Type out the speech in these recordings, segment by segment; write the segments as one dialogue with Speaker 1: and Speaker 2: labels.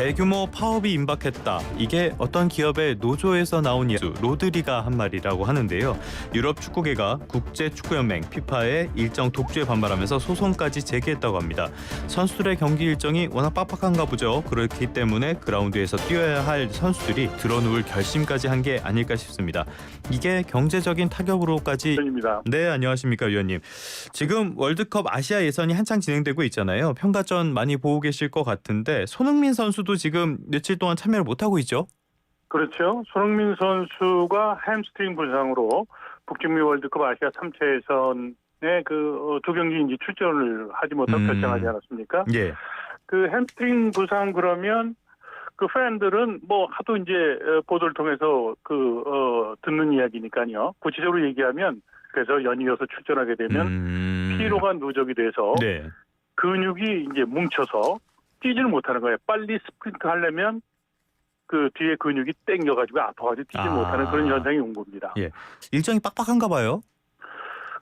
Speaker 1: 대규모 파업이 임박했다. 이게 어떤 기업의 노조에서 나온 이야기, 로드리가 한 말이라고 하는데요. 유럽 축구계가 국제축구연맹 피파의 일정 독주에 반발하면서 소송까지 제기했다고 합니다. 선수들의 경기 일정이 워낙 빡빡한가 보죠. 그렇기 때문에 그라운드에서 뛰어야 할 선수들이 들어누울 결심까지 한 게 아닐까 싶습니다. 이게 경제적인 타격으로까지.
Speaker 2: 입니다.
Speaker 1: 네, 안녕하십니까 위원님. 지금 월드컵 아시아 예선이 한창 진행되고 있잖아요. 평가전 많이 보고 계실 것 같은데 손흥민 선수도 지금 며칠 동안 참여를 못하고 있죠?
Speaker 2: 그렇죠. 손흥민 선수가 햄스트링 부상으로 북중미 월드컵 아시아 3차 예선에 두 경기 이제 출전을 하지 못하고 결정하지 않았습니까?
Speaker 1: 예.
Speaker 2: 그 햄스트링 부상 그러면 그 팬들은 뭐 하도 이제 보도를 통해서 듣는 이야기니까요. 구체적으로 얘기하면 그래서 연이어서 출전하게 되면 피로가 누적이 돼서
Speaker 1: 네.
Speaker 2: 근육이 이제 뭉쳐서 뛰지를 못하는 거예요. 빨리 스프린트 하려면 그 뒤에 근육이 땡겨가지고 아파가지고 뛰지 못하는 그런 현상이 온 겁니다.
Speaker 1: 예. 일정이 빡빡한가 봐요.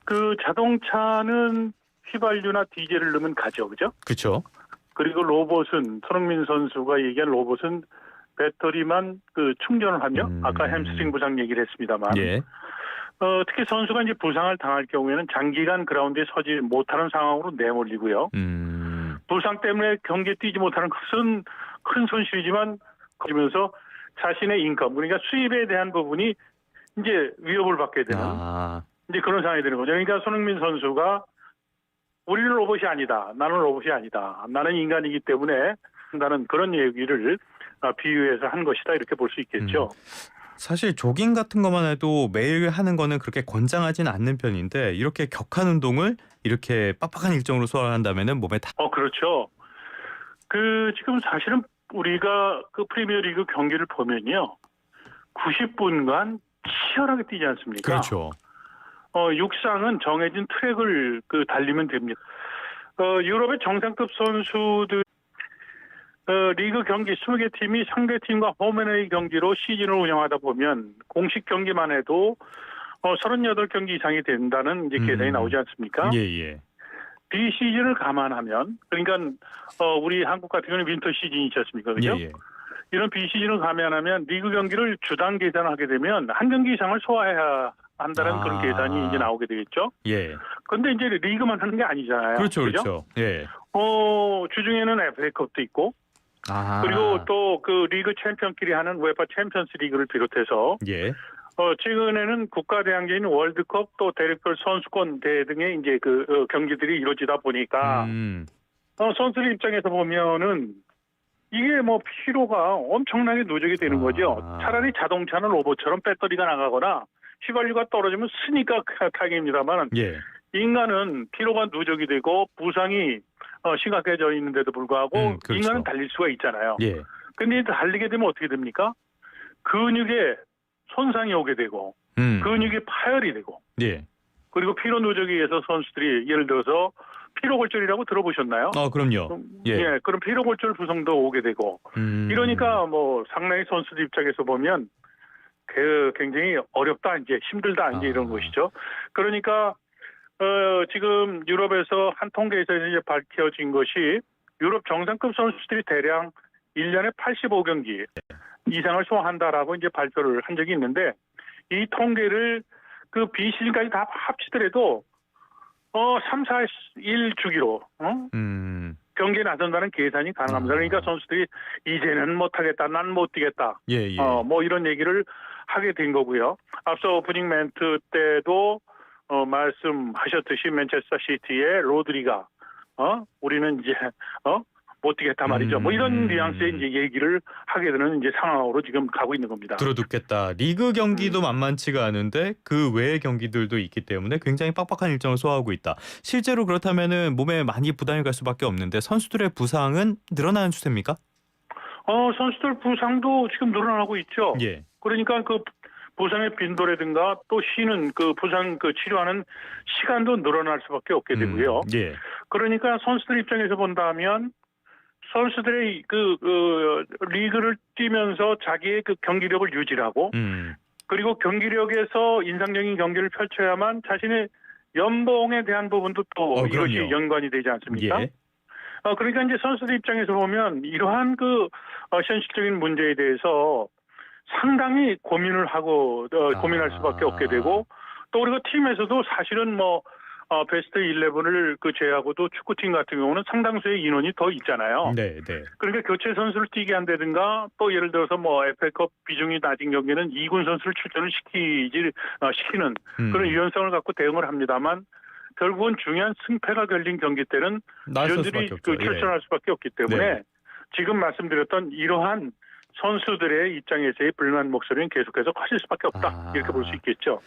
Speaker 2: 그 자동차는 휘발유나 디젤을 넣으면 가죠, 그죠?
Speaker 1: 그렇죠.
Speaker 2: 그리고 로봇은 손흥민 선수가 얘기한 로봇은 배터리만 충전을 하며 아까 햄스트링 부상 얘기를 했습니다만
Speaker 1: 예.
Speaker 2: 특히 선수가 이제 부상을 당할 경우에는 장기간 그라운드에 서지 못하는 상황으로 내몰리고요. 부상 때문에 경기에 뛰지 못하는 것은 큰 손실이지만 그러면서 자신의 인컴 그러니까 수입에 대한 부분이 이제 위협을 받게 되는 이제 그런 상황이 되는 거죠. 그러니까 손흥민 선수가 우리는 로봇이 아니다. 나는 로봇이 아니다. 나는 인간이기 때문에 한다는 그런 얘기를 비유해서 한 것이다 이렇게 볼 수 있겠죠.
Speaker 1: 사실 조깅 같은 것만 해도 매일 하는 거는 그렇게 권장하지는 않는 편인데 이렇게 격한 운동을 이렇게 빡빡한 일정으로 소화한다면은 몸에 다.
Speaker 2: 그렇죠. 지금 사실은 우리가 프리미어리그 경기를 보면요. 90분간 치열하게 뛰지 않습니까?
Speaker 1: 그렇죠.
Speaker 2: 육상은 정해진 트랙을 달리면 됩니다. 유럽의 정상급 선수들 리그 경기 20개 팀이 상대 팀과 홈앤어웨이 경기로 시즌을 운영하다 보면 공식 경기만 해도 38경기 이상이 된다는 이제 계산이 나오지 않습니까?
Speaker 1: 예.
Speaker 2: 비시즌을 감안하면 그러니까 우리 한국 같은 경우는 윈터 시즌이 있지 않습니까? 그죠?
Speaker 1: 예.
Speaker 2: 이런 비시즌을 감안하면 리그 경기를 주당 계산하게 되면 한 경기 이상을 소화해야 한다는 그런 계산이 이제 나오게 되겠죠.
Speaker 1: 예.
Speaker 2: 근데 이제 리그만 하는 게 아니잖아요.
Speaker 1: 그렇죠.
Speaker 2: 그죠?
Speaker 1: 그렇죠. 예.
Speaker 2: 주중에는 FA컵도 있고 그리고 또 리그 챔피언끼리 하는 우에파 챔피언스 리그를 비롯해서
Speaker 1: 예.
Speaker 2: 최근에는 국가대항제인 월드컵 또 대륙별 선수권 대회 등의 이제 경기들이 이루어지다 보니까 선수들 입장에서 보면은 이게 뭐 피로가 엄청나게 누적이 되는 거죠. 차라리 자동차는 로봇처럼 배터리가 나가거나 휘발유가 떨어지면 스니까 타격입니다만
Speaker 1: 예.
Speaker 2: 인간은 피로가 누적이 되고 부상이 심각해져 있는데도 불구하고
Speaker 1: 그렇죠.
Speaker 2: 인간은 달릴 수가 있잖아요.
Speaker 1: 예.
Speaker 2: 근데 달리게 되면 어떻게 됩니까? 근육에 손상이 오게 되고 근육이 파열이 되고
Speaker 1: 예.
Speaker 2: 그리고 피로 누적에 의해서 선수들이 예를 들어서 피로골절이라고 들어보셨나요?
Speaker 1: 그럼요. 예.
Speaker 2: 그럼 피로골절 부상도 오게 되고 이러니까 뭐 상당히 선수들 입장에서 보면 굉장히 어렵다 이제 힘들다 이제 이런 것이죠. 그러니까 지금 유럽에서 한 통계에서 이제 밝혀진 것이 유럽 정상급 선수들이 대략 1년에 85경기 이상을 소화한다라고 이제 발표를 한 적이 있는데 이 통계를 비시즌까지 다 합치더라도 3, 4, 1 주기로 경기에 나선다는 계산이 가능합니다. 그러니까 선수들이 이제는 못하겠다, 난 못 뛰겠다.
Speaker 1: 예.
Speaker 2: 뭐 이런 얘기를 하게 된 거고요. 앞서 오프닝 멘트 때도 말씀하셨듯이 맨체스터 시티의 로드리가 우리는 이제 못 뛰겠다 말이죠. 뭐 이런 뉘앙스의 이제 얘기를 하게 되는 이제 상황으로 지금 가고 있는 겁니다.
Speaker 1: 들어듣겠다. 리그 경기도 만만치가 않은데 그 외의 경기들도 있기 때문에 굉장히 빡빡한 일정을 소화하고 있다. 실제로 그렇다면은 몸에 많이 부담이 갈 수밖에 없는데 선수들의 부상은 늘어나는 추세입니까?
Speaker 2: 선수들 부상도 지금 늘어나고 있죠.
Speaker 1: 예.
Speaker 2: 그러니까 부상의 빈도라든가 또 쉬는 부상 치료하는 시간도 늘어날 수밖에 없게 되고요.
Speaker 1: 예.
Speaker 2: 그러니까 선수들 입장에서 본다면 선수들의 리그를 뛰면서 자기의 경기력을 유지하고 그리고 경기력에서 인상적인 경기를 펼쳐야만 자신의 연봉에 대한 부분도 또 이것이
Speaker 1: 그럼요.
Speaker 2: 연관이 되지 않습니까?
Speaker 1: 예.
Speaker 2: 그러니까 이제 선수들 입장에서 보면 이러한 현실적인 문제에 대해서 상당히 고민을 하고 고민할 수밖에 없게 되고 또 그리고 팀에서도 사실은 베스트 11을 제외하고도 축구팀 같은 경우는 상당수의 인원이 더 있잖아요.
Speaker 1: 네, 네.
Speaker 2: 그러니까 교체 선수를 뛰게 한다든가 또 예를 들어서 FA컵 비중이 낮은 경기는 2군 선수를 출전을 시키는 그런 유연성을 갖고 대응을 합니다만 결국은 중요한 승패가 걸린 경기 때는 위원들이 출전할 수밖에 없기 때문에 네. 지금 말씀드렸던 이러한 선수들의 입장에서의 불만 목소리는 계속해서 커질 수밖에 없다. 이렇게 볼 수 있겠죠.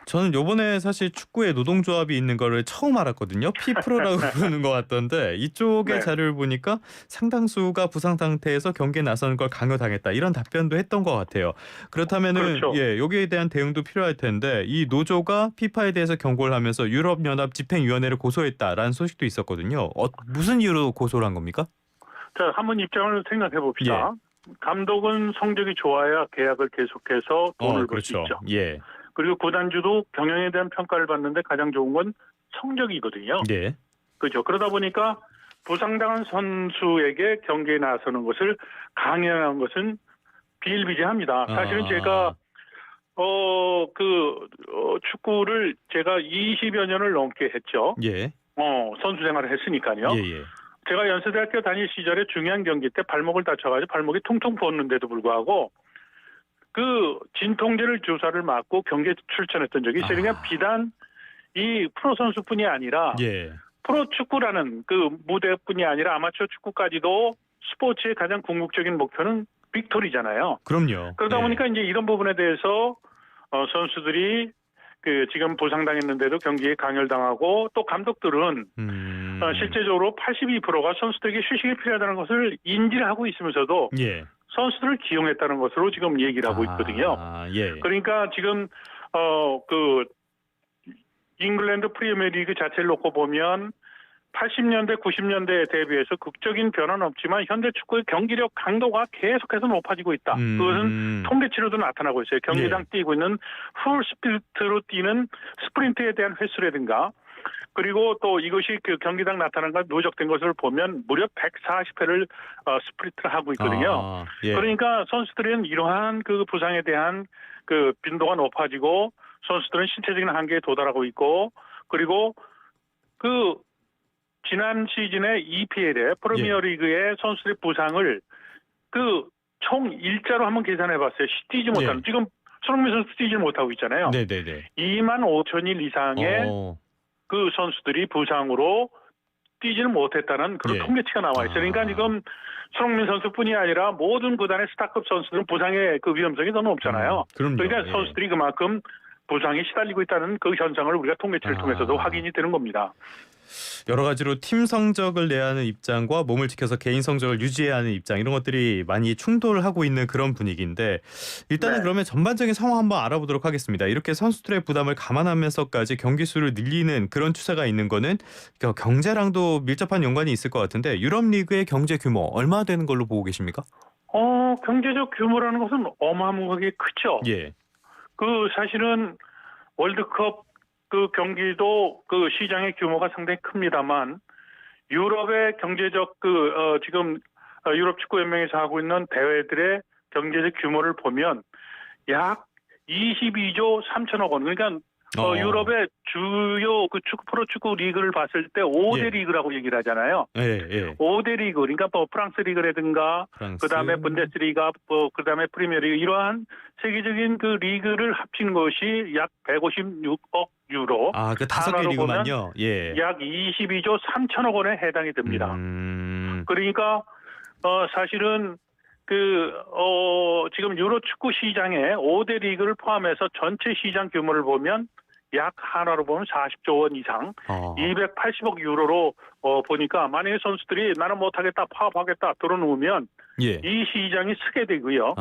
Speaker 1: 저는 요번에 사실 축구에 노동조합이 있는 거를 처음 알았거든요. 피프로라고 부르는 것 같던데 이쪽의
Speaker 2: 네.
Speaker 1: 자료를 보니까 상당수가 부상 상태에서 경기에 나서는 걸 강요당했다. 이런 답변도 했던 것 같아요. 그렇다면은
Speaker 2: 그렇죠.
Speaker 1: 여기에 대한 대응도 필요할 텐데 이 노조가 피파에 대해서 경고를 하면서 유럽연합 집행위원회를 고소했다라는 소식도 있었거든요. 무슨 이유로 고소를 한 겁니까?
Speaker 2: 자, 한번 입장을 생각해 봅시다. 감독은 성적이 좋아야 계약을 계속해서 돈을 벌 수 있죠.
Speaker 1: 예.
Speaker 2: 그리고 구단주도 경영에 대한 평가를 받는데 가장 좋은 건 성적이거든요.
Speaker 1: 네.
Speaker 2: 그렇죠. 그러다 보니까 부상당한 선수에게 경기에 나서는 것을 강요한 것은 비일비재합니다. 사실은 제가 축구를 제가 20여 년을 넘게 했죠.
Speaker 1: 예.
Speaker 2: 선수 생활을 했으니까요.
Speaker 1: 예.
Speaker 2: 제가 연세대학교 다닐 시절에 중요한 경기 때 발목을 다쳐가지고 발목이 퉁퉁 부었는데도 불구하고 진통제를 주사를 맞고 경기에 출전했던 적이 있어요. 그러니까 비단 이 프로 선수뿐이 아니라 프로 축구라는 무대뿐이 아니라 아마추어 축구까지도 스포츠의 가장 궁극적인 목표는 빅토리잖아요.
Speaker 1: 그럼요.
Speaker 2: 그러다 보니까 이제 이런 부분에 대해서 선수들이 지금 부상당했는데도 경기에 강요당하고 또 감독들은 실제적으로 82%가 선수들에게 휴식이 필요하다는 것을 인지를 하고 있으면서도 선수들을 기용했다는 것으로 지금 얘기를 하고 있거든요. 그러니까 지금 잉글랜드 프리미어리그 자체를 놓고 보면 80년대, 90년대에 대비해서 극적인 변화는 없지만 현대 축구의 경기력 강도가 계속해서 높아지고 있다. 그것은 통계치로도 나타나고 있어요. 경기당 뛰고 있는 풀 스피드로 뛰는 스프린트에 대한 횟수라든가 그리고 또 이것이 경기당 나타난 것 누적된 것을 보면 무려 140회를 스프린트를 하고 있거든요. 그러니까 선수들은 이러한 부상에 대한 빈도가 높아지고 선수들은 신체적인 한계에 도달하고 있고 그리고 지난 시즌에 EPL의 프리미어리그의 선수들의 부상을 총 일자로 한번 계산해봤어요. 뛰지 못하는 지금 손흥민 선수 뛰지 못하고 있잖아요. 2만 5천일 이상의 선수들이 부상으로 뛰지는 못했다는 그런 통계치가 나와 있어요. 그러니까 지금 손흥민 선수뿐이 아니라 모든 구단의 스타급 선수들은 부상의 위험성이 더 높잖아요. 그러니까 선수들이 그만큼 부상에 시달리고 있다는 현상을 우리가 통계치를 통해서도 확인이 되는 겁니다.
Speaker 1: 여러 가지로 팀 성적을 내야 하는 입장과 몸을 지켜서 개인 성적을 유지해야 하는 입장 이런 것들이 많이 충돌하고 있는 그런 분위기인데 일단은 그러면 전반적인 상황 한번 알아보도록 하겠습니다. 이렇게 선수들의 부담을 감안하면서까지 경기 수를 늘리는 그런 추세가 있는 거는 경제랑도 밀접한 연관이 있을 것 같은데 유럽 리그의 경제 규모 얼마 되는 걸로 보고 계십니까?
Speaker 2: 경제적 규모라는 것은 어마어마하게 크죠. 사실은 월드컵 경기도 시장의 규모가 상당히 큽니다만 유럽의 경제적 지금 유럽 축구 연맹에서 하고 있는 대회들의 경제적 규모를 보면 약 22조 3천억 원. 그러니까 유럽의 주요 프로축구 리그를 봤을 때 5대 리그라고 얘기를 하잖아요. 5대 리그. 그러니까 프랑스 리그라든가 그다음에 분데스리가 그다음에 프리미어리그 이러한 세계적인 리그를 합친 것이 약 156억 유로.
Speaker 1: 그 5개 리그만요.
Speaker 2: 약 22조 3천억 원에 해당이 됩니다. 그러니까 사실은 지금 유로 축구 시장의 5대 리그를 포함해서 전체 시장 규모를 보면 약 하나로 보면 40조 원 이상, 280억 유로로 보니까 만약에 선수들이 나는 못하겠다, 파업하겠다 들어놓으면 이 시장이 쓰게 되고요.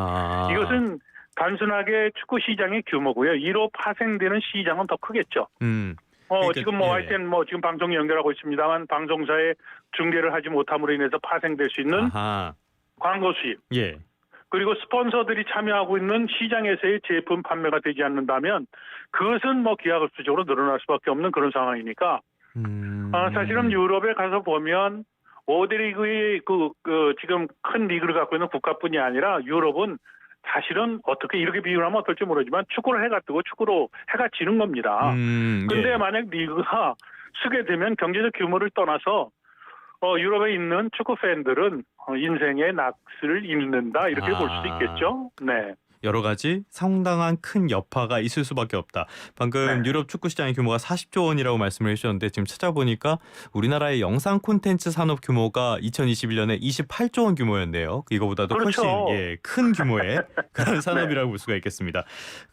Speaker 2: 이것은 단순하게 축구 시장의 규모고요. 이로 파생되는 시장은 더 크겠죠. 그러니까, 지금 하여튼 지금 방송 연결하고 있습니다만 방송사에 중계를 하지 못함으로 인해서 파생될 수 있는 광고 수입. 그리고 스폰서들이 참여하고 있는 시장에서의 제품 판매가 되지 않는다면 그것은 기하급수적으로 늘어날 수밖에 없는 그런 상황이니까 사실은 유럽에 가서 보면 5대 리그의 지금 큰 리그를 갖고 있는 국가뿐이 아니라 유럽은 사실은 어떻게 이렇게 비유하면 어떨지 모르지만 축구를 해가 뜨고 축구로 해가 지는 겁니다. 근데
Speaker 1: 예.
Speaker 2: 만약 리그가 쓰게 되면 경제적 규모를 떠나서 유럽에 있는 축구 팬들은 인생의 낚시를 잃는다 이렇게 볼 수도 있겠죠. 네.
Speaker 1: 여러 가지 상당한 큰 여파가 있을 수밖에 없다. 방금
Speaker 2: 네.
Speaker 1: 유럽 축구 시장의 규모가 40조 원이라고 말씀을 해주셨는데 지금 찾아보니까 우리나라의 영상 콘텐츠 산업 규모가 2021년에 28조 원 규모였네요. 이거보다도
Speaker 2: 그렇죠.
Speaker 1: 훨씬 큰 규모의 그런 산업이라고 볼 수가 있겠습니다.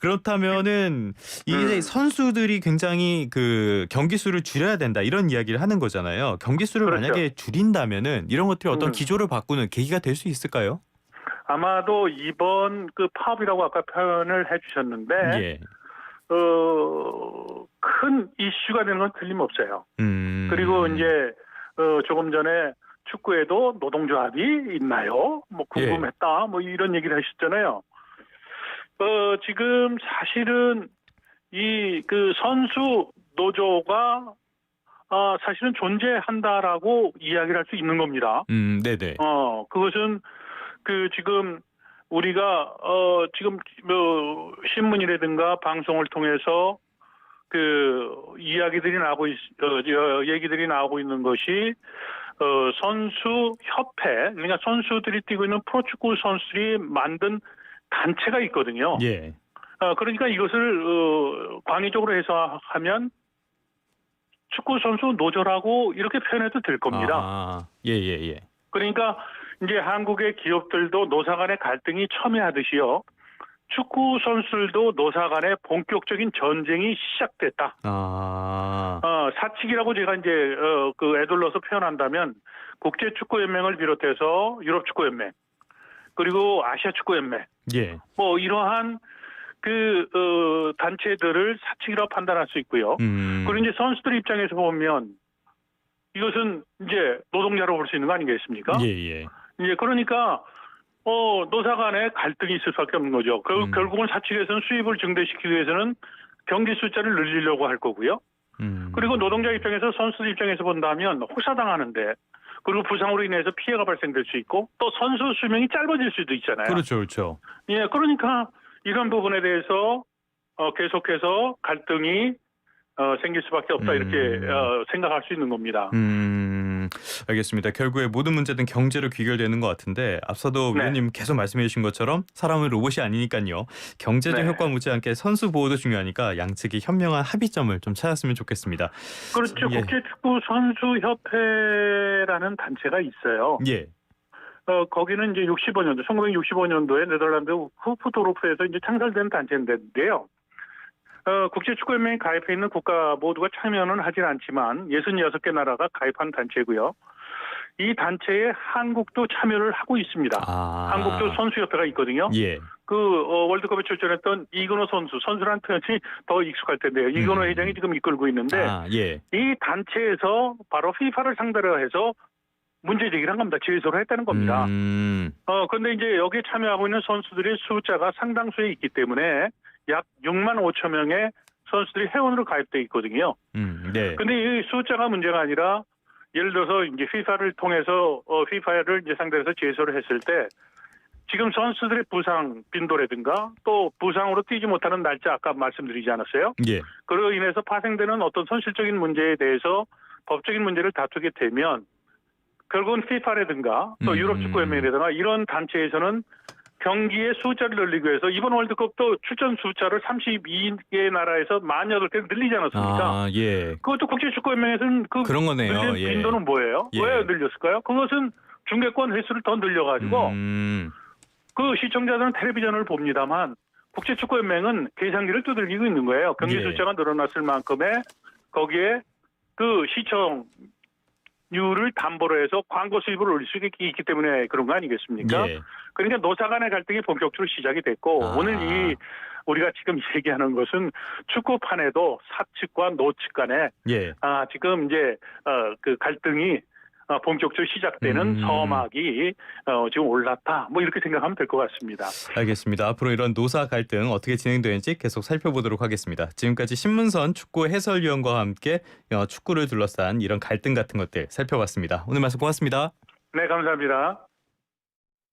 Speaker 1: 그렇다면은 이제 선수들이 굉장히 그 경기 수를 줄여야 된다 이런 이야기를 하는 거잖아요. 경기 수를
Speaker 2: 그렇죠.
Speaker 1: 만약에 줄인다면은 이런 것들이 어떤 기조를 바꾸는 계기가 될 수 있을까요?
Speaker 2: 아마도 이번 그 파업이라고 아까 표현을 해주셨는데
Speaker 1: 예.
Speaker 2: 큰 이슈가 되는 건 틀림없어요.
Speaker 1: 음.
Speaker 2: 그리고 이제 조금 전에 축구에도 노동조합이 있나요? 뭐 궁금했다. 뭐 이런 얘기를 하셨잖아요. 지금 사실은 이 그 선수 노조가 사실은 존재한다라고 이야기를 할 수 있는 겁니다.
Speaker 1: 네네.
Speaker 2: 그것은 그 지금 우리가 지금 뭐 신문이라든가 방송을 통해서 그 이야기들이 나오고 얘기들이 나오고 있는 것이 선수 협회, 그러니까 선수들이 뛰고 있는 프로축구 선수들이 만든 단체가 있거든요.
Speaker 1: 예.
Speaker 2: 그러니까 이것을 광의적으로 해석하면 축구 선수 노조라고 이렇게 표현해도 될 겁니다.
Speaker 1: 예.
Speaker 2: 그러니까 이제 한국의 기업들도 노사 간의 갈등이 첨예하듯이요. 축구 선수들도 노사 간의 본격적인 전쟁이 시작됐다. 사측이라고 제가 이제 그 애둘러서 표현한다면 국제축구연맹을 비롯해서 유럽축구연맹 그리고 아시아축구연맹
Speaker 1: 예.
Speaker 2: 뭐 이러한 그 단체들을 사측이라고 판단할 수 있고요. 그리고 이제 선수들 입장에서 보면 이것은 이제 노동자로 볼 수 있는 거 아니겠습니까?
Speaker 1: 예.
Speaker 2: 이제 그러니까 노사 간에 갈등이 있을 수밖에 없는 거죠. 결국은 사측에서는 수입을 증대시키기 위해서는 경기 숫자를 늘리려고 할 거고요. 그리고 노동자 입장에서 선수들 입장에서 본다면 혹사당하는데 그리고 부상으로 인해서 피해가 발생될 수 있고 또 선수 수명이 짧아질 수도 있잖아요.
Speaker 1: 그렇죠.
Speaker 2: 예, 그러니까 이런 부분에 대해서 계속해서 갈등이 생길 수밖에 없다 이렇게 생각할 수 있는 겁니다.
Speaker 1: 알겠습니다. 결국에 모든 문제는 경제로 귀결되는 것 같은데 앞서도 위원님 계속 말씀해 주신 것처럼 사람은 로봇이 아니니까요. 경제적 효과 못지않게 선수 보호도 중요하니까 양측이 현명한 합의점을 좀 찾았으면 좋겠습니다.
Speaker 2: 그렇죠. 국제축구 선수협회라는 단체가 있어요.
Speaker 1: 예.
Speaker 2: 거기는 이제 1965년도에 네덜란드 후프도르프에서 이제 창설된 단체인데요. 국제축구연맹에 가입해 있는 국가 모두가 참여는 하진 않지만 66개 나라가 가입한 단체고요. 이 단체에 한국도 참여를 하고 있습니다. 한국도 선수협회가 있거든요.
Speaker 1: 예.
Speaker 2: 월드컵에 출전했던 이근호 선수라는 표현이 더 익숙할 텐데요. 이근호 회장이 지금 이끌고 있는데 이 단체에서 바로 FIFA를 상대로 해서 문제 제기를 한 겁니다. 제소를 했다는 겁니다. 그런데 이제 여기에 참여하고 있는 선수들의 숫자가 상당수에 있기 때문에 약 6만 5천 명의 선수들이 회원으로 가입돼 있거든요. 근데 이 숫자가 문제가 아니라 예를 들어서 이제 FIFA를 통해서 FIFA를 이제 상대해서 제소를 했을 때 지금 선수들의 부상 빈도라든가 또 부상으로 뛰지 못하는 날짜 아까 말씀드리지 않았어요?
Speaker 1: 예.
Speaker 2: 그로 인해서 파생되는 어떤 손실적인 문제에 대해서 법적인 문제를 다투게 되면 결국은 FIFA라든가 또 유럽축구연맹이라든가 이런 단체에서는 경기의 숫자를 늘리기 위해서 이번 월드컵도 출전 숫자를 32개 나라에서 48개 늘리지 않았습니까? 그것도 국제축구연맹에서는
Speaker 1: 그런 거네요.
Speaker 2: 늘린 빈도는 뭐예요? 왜 늘렸을까요? 그것은 중계권 횟수를 더 늘려가지고 그 시청자들은 텔레비전을 봅니다만 국제축구연맹은 계산기를 두들기고 있는 거예요. 경기 숫자가 늘어났을 만큼의 거기에 그 시청률을 담보로 해서 광고 수입을 올릴 수 있기 때문에 그런 거 아니겠습니까? 그러니까 노사 간의 갈등이 본격적으로 시작이 됐고 오늘 우리가 지금 얘기하는 것은 축구판에도 사측과 노측 간에 지금 이제 그 갈등이 본격적으로 시작되는 서막이 지금 올랐다. 뭐 이렇게 생각하면 될 것 같습니다.
Speaker 1: 알겠습니다. 앞으로 이런 노사 갈등 어떻게 진행되는지 계속 살펴보도록 하겠습니다. 지금까지 신문선 축구 해설위원과 함께 축구를 둘러싼 이런 갈등 같은 것들 살펴봤습니다. 오늘 말씀 고맙습니다.
Speaker 2: 네, 감사합니다.